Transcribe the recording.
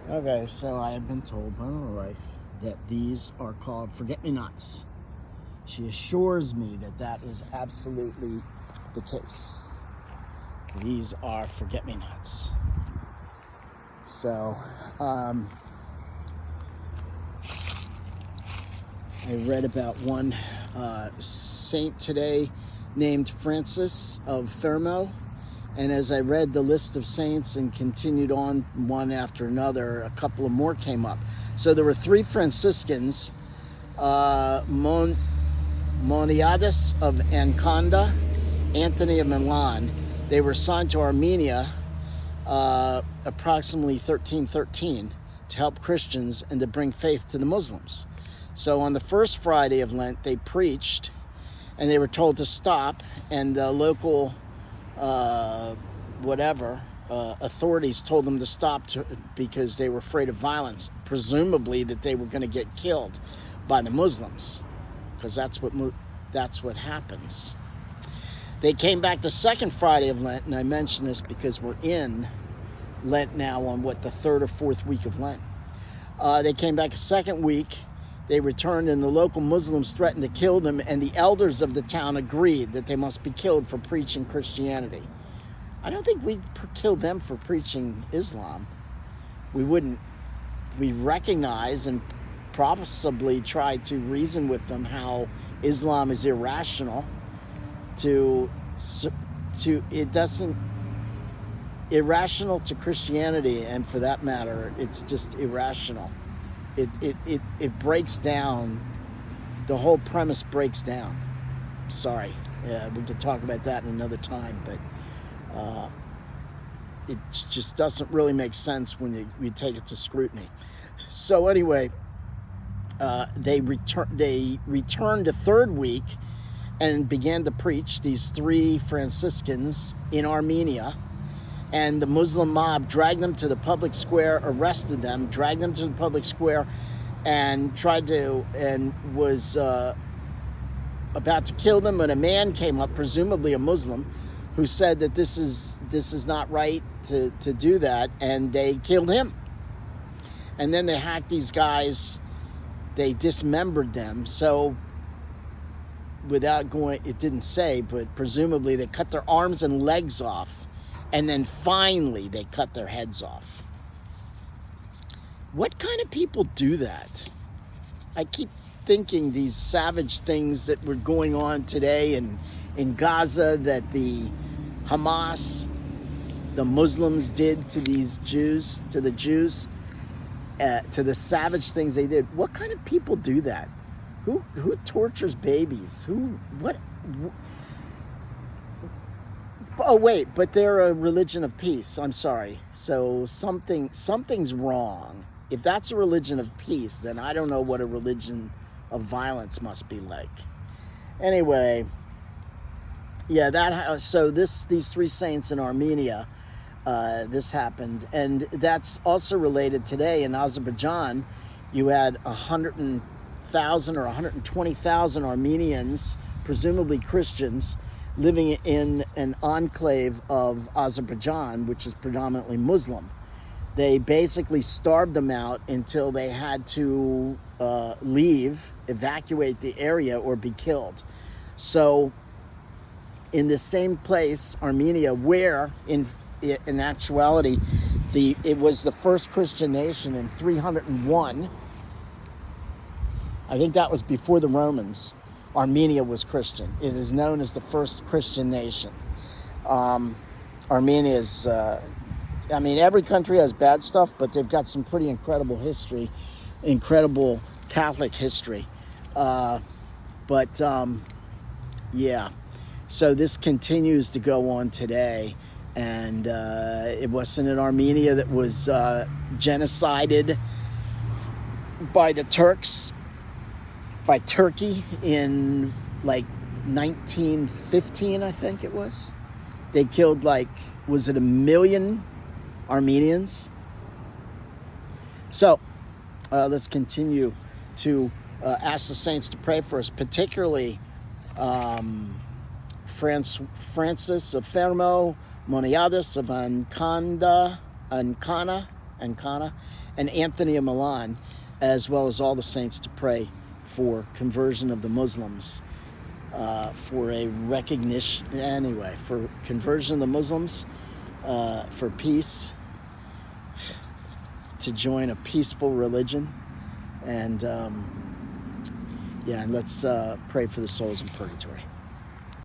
Okay, so I have been told by my wife that these are called forget-me-nots. She assures me that that is absolutely the case. These are forget-me-nots. So, I read about one saint today named Francis of Fermo. And as I read the list of saints and continued on one after another, a couple of more came up. So there were three Franciscans, Moniades of Ancona, Anthony of Milan. They were signed to Armenia approximately 1313 to help Christians and to bring faith to the Muslims. So on the first Friday of Lent, they preached, and they were told to stop, and the local authorities told them to stop because they were afraid of violence, presumably that they were going to get killed by the Muslims, because that's what happens. They came back the second Friday of Lent, and I mention this because we're in Lent now on the third or fourth week of Lent. They came back a second week. They returned, and the local Muslims threatened to kill them, and the elders of the town agreed that they must be killed for preaching Christianity. I don't think we'd kill them for preaching Islam. We wouldn't. We recognize and possibly try to reason with them how Islam is irrational. Irrational to Christianity, and for that matter, it's just irrational. It breaks down. The whole premise breaks down. Sorry, we could talk about that in another time, but it just doesn't really make sense when you take it to scrutiny. So anyway, they returned a third week and began to preach, these three Franciscans in Armenia. And the Muslim mob dragged them to the public square, arrested them, dragged them to the public square, and was about to kill them. But a man came up, presumably a Muslim, who said that this is not right to do that, and they killed him. And then they hacked these guys, they dismembered them. So it didn't say, but presumably they cut their arms and legs off. And then finally, they cut their heads off. What kind of people do that? I keep thinking these savage things that were going on today in Gaza that the Hamas, the Muslims did to these Jews, to the Jews, to the savage things they did. What kind of people do that? Who tortures babies? Oh, wait, but they're a religion of peace. I'm sorry. So something's wrong. If that's a religion of peace, then I don't know what a religion of violence must be like. Anyway, yeah, these three saints in Armenia, this happened. And that's also related today in Azerbaijan. You had 100,000 or 120,000 Armenians, presumably Christians, living in an enclave of Azerbaijan, which is predominantly Muslim. They basically starved them out until they had to evacuate the area, or be killed. So in the same place, Armenia, where in actuality it was the first Christian nation in 301, I think that was before the Romans, Armenia was Christian. It is known as the first Christian nation. Armenia is, every country has bad stuff, but they've got some pretty incredible history, incredible Catholic history. Yeah. So this continues to go on today. And it wasn't in Armenia that was genocided by the Turks, by Turkey in 1915, I think it was. They killed was it 1 million Armenians? So let's continue to ask the saints to pray for us, particularly Francis of Fermo, Moniades of Ancona, Ancona, and Anthony of Milan, as well as all the saints, to pray for conversion of the Muslims, for a recognition, anyway, for conversion of the Muslims, for peace, to join a peaceful religion, and and let's pray for the souls in purgatory.